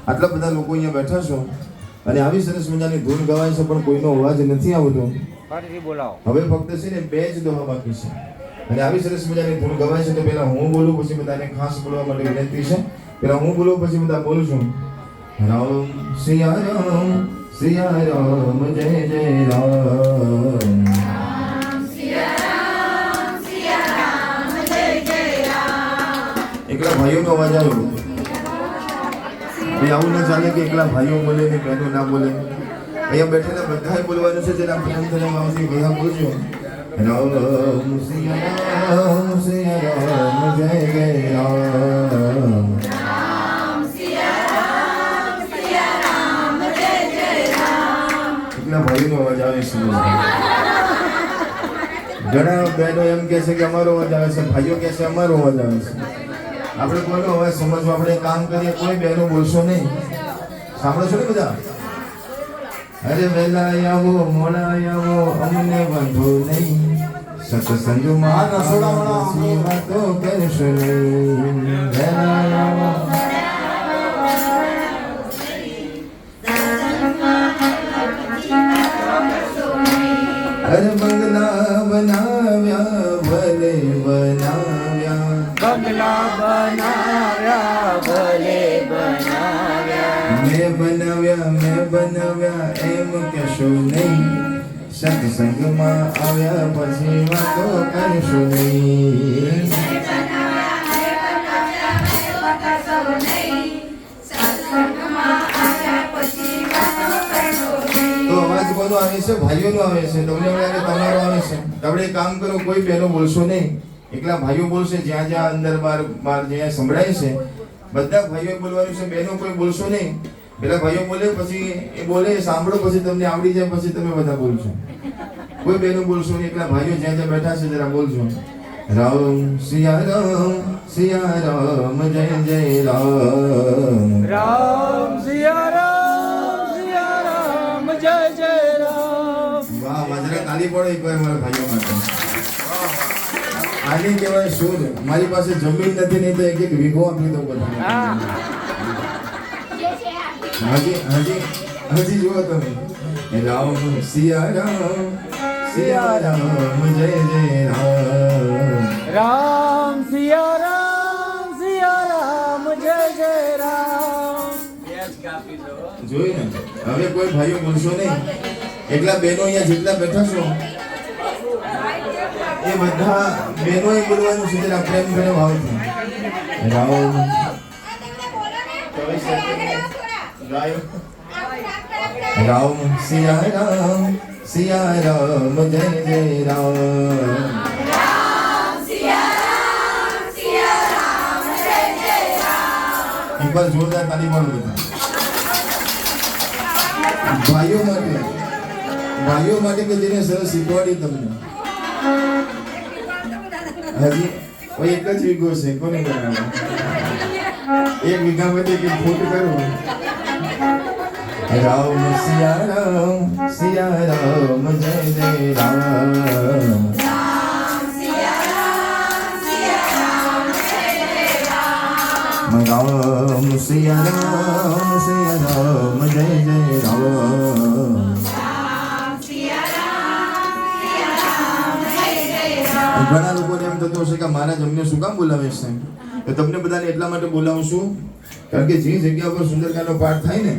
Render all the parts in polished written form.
આટલા બધા લોકો અહીંયા બેઠા છો અને આવી સરસ મજાની ધૂન ગવાય છે પણ કોઈનો અવાજ નથી આવતો. હવે ફક્ત છે ને 2 જ દોહા બાકી છે અને આવી સરસ મજાની ધૂન ગવાય છે તો પહેલા હું બોલું પછી બધાને ખાસ બોલવા માટે વિનંતી છે. પહેલા હું બોલું પછી બધા બોલું છું. રામ સિયા રામ જય જય રામ. એકલા ભાઈઓનો અવાજ આવ્યો. આવું ના ચાલે કે એકલા ભાઈઓ બોલે ને બહેનો ના બોલે. અહીંયા બેઠેલા બધાએ બોલવાનું છે. જેના પ્રેમ થવા આવશે બધા બોલજો. રામ સિયા રામ જય જય રામ. એકલા ભાઈનો અવાજ આવે છે. ઘણા બહેનો એમ કહે છે કે અમારો અવાજ આવે છે, ભાઈઓ કહે છે અમારો અવાજ આવે છે. આપણે કોઈનો અવાજ સમજવા આપણે કામ કરીએ. કોઈ બહેનો બોલશો નહીં. સાંભળો છો ને બધા? અરે વહેલા આવો મોડા આવો અમને વાંધો નહીં. સત્સંગમાં વાતો કરશો નહીં. વહેલા આવો અરે બંગલા બનાવ્યા ભલે બનાવ્યા. બંગલા બનાવ્યા ભલે બનાવ્યા. મેં બનાવ્યા એમ કહેશો નહીં. સત્સંગમાં આવ્યા પછી વાતો કરશો નહીં. તો અવાજ કોનો આવે છે? ભાઈઓનો આવે છે. તમને તમારો આવે છે. આપણે એક કામ કરો, કોઈ બહેનો બોલશો નહીં. એકલા ભાઈઓ બોલશે. જ્યાં જ્યાં અંદર બહાર જ્યાં સંભળાય છે બધા ભાઈઓ બોલવાનું છે. બહેનો કોઈ બોલશો નહીં. પેલા ભાઈઓ બોલે પછી એ બોલે સાંભળો પછી તમને આવડી જાય પછી તમે બધા બોલશો. કોઈ બહેનો બોલશો નહીં. એકલા ભાઈઓ જ્યાં જ્યાં બેઠા છે જરા બોલજો. રામ સિયા રામ જય જય રામ. રામ સિયા રામ જય જય રામ. વાહ, મારા તાલી પડો એકવાર મારા ભાઈઓ માટે. આને કહેવાય શોધ. મારી પાસે જમીન નથી, નહીં તો એક વીઘો આપી દઉં બધા. હજી જુઓ તમે. રામ સિયા રામ જય જય રામ. રામ સિયા રામ જય જય રામ. જોઈ ને? હવે કોઈ ભાઈઓ બોલશો નહીં. એકલા બહેનો અહીંયા જેટલા બેઠા છો એ બધા બહેનોએ બોલવાનું છે. જરા પ્રેમ કરે ભાવથી. રામ રામ સિયા રામ જય જય રામ. એકવાર જોરદાર તાળી પાડો બધા. ભાઈઓ માટે કે જેને સરસ શીખવાડી તમને. હજી કોઈ એક જ વીઘો છે, કોને કરાવે? એક વીઘામાંથી કે ફૂટ કરું. રામ સિયા રામ જય જય રામ. રામ સિયા રામ જય જય રામ. ઘણા લોકોને એમ થતું હશે કે મારા જમને શું કામ બોલાવે છે? તો તમને બધાને એટલા માટે બોલાવું છું કારણ કે જે જગ્યા પર સુંદરકાંડનો પાઠ થાય ને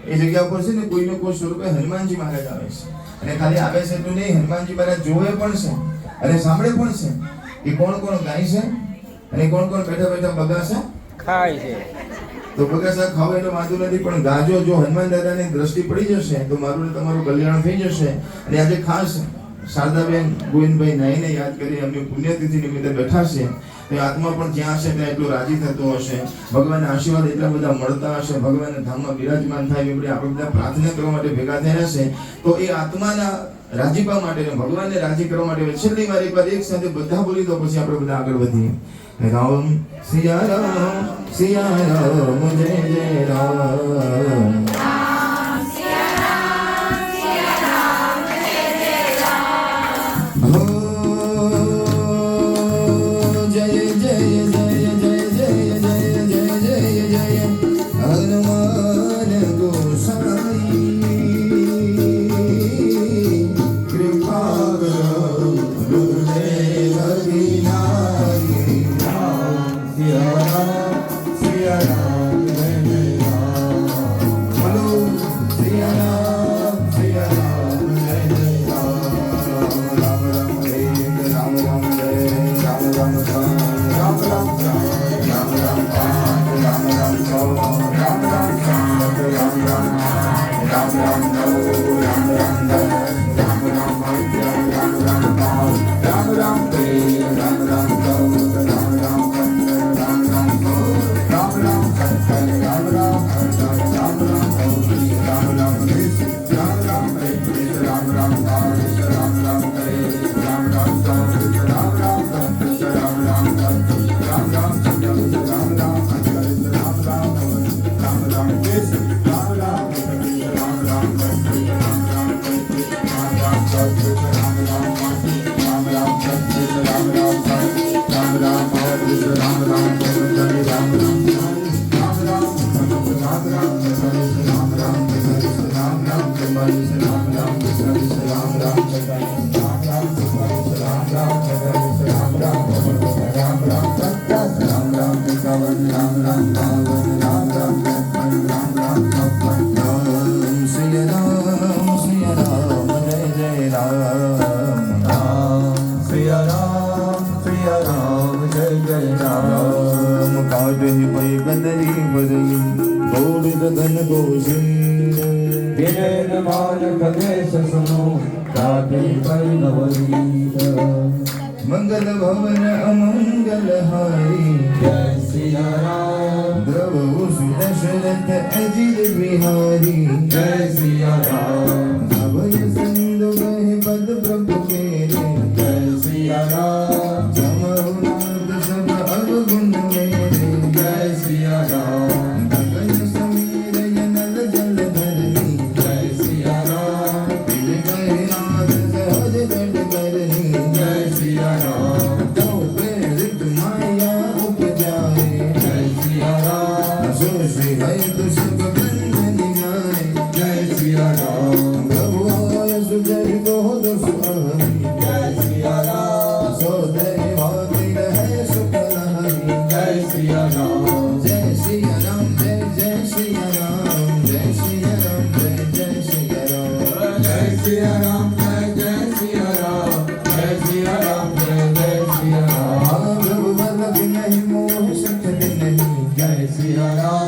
એ જગ્યા પર છે ને કોઈને કોઈ સ્વરૂપે હનુમાનજી મહારાજ આવે છે. અને ખાલી આવે છે તો નહીં, હનુમાનજી મહારાજ જોવે પણ છે અને સાંભળે પણ છે કે કોણ કોણ ગાય છે અને કોણ કોણ બેઠા બેઠા બગાસા ખાય છે. તો બગાસા ખાવ એનો વાંધો નથી, પણ ગાજો જો હનુમાન દાદાની દ્રષ્ટિ પડી જશે તો મારું ને તમારું કલ્યાણ થઈ જશે. અને આજે ખાસ શારદાબેન ગોવિંદભાઈ નાઈને યાદ કરી એમની પુણ્યતિથિ નિમિત્તે બેઠા છે. તો આત્મા પણ જ્યાં હશે ત્યાં એટલું રાજી થતો હશે, ભગવાનના આશીર્વાદ એટલા બધા મળતા હશે, ભગવાનના ધામમાં બિરાજમાન થાય એવી આપણે બધા પ્રાર્થના કરવા માટે ભેગા થયા છે. તો એ આત્માના રાજીપા માટે ભગવાનને રાજી કરવા માટે છેલ્લી વાર એકવાર એક સાથે બધા બોલી દો, પછી આપણે બધા આગળ વધીએ. રામ સિયા રામ જય જય રામ. મંગલ ભવન અમંગલ હારી જય સિયા રામ. દ્રવ સુદશરથ અજીર બિહારી જય સિયા રામ. અભય સિંધુ ગહે પદ પ્રભુ કેરે જય સિયા રામ. જમરુનાથ સબ અવગુણ મેરે જય સિયા રામ. ગગન સમીર યનલ જલ ધરની જય સિયા રામ. દિલ કહે નાથ સહજ દંડ કરની જય સિયા રામ. તો પ્રેરિત માયા ઉપજાએ જય સિયા રામ. जो श्री है तो सब बंधन जाए જય સિયા રામ. प्रभु आय सुजय को दुष्हरी જય સિયા રામ. सो दैवाति रहे सुखल हरि જય સિયા રામ. जय श्री राम जय जय श्री राम जय श्री राम जय जय श्री राम જય સિયા રામ. જય જય સિયા રામ. જય સિયા રામ. જય જય સિયા રામ. प्रभु बल नहीं मोह सकत नहीं જય સિયા રામ.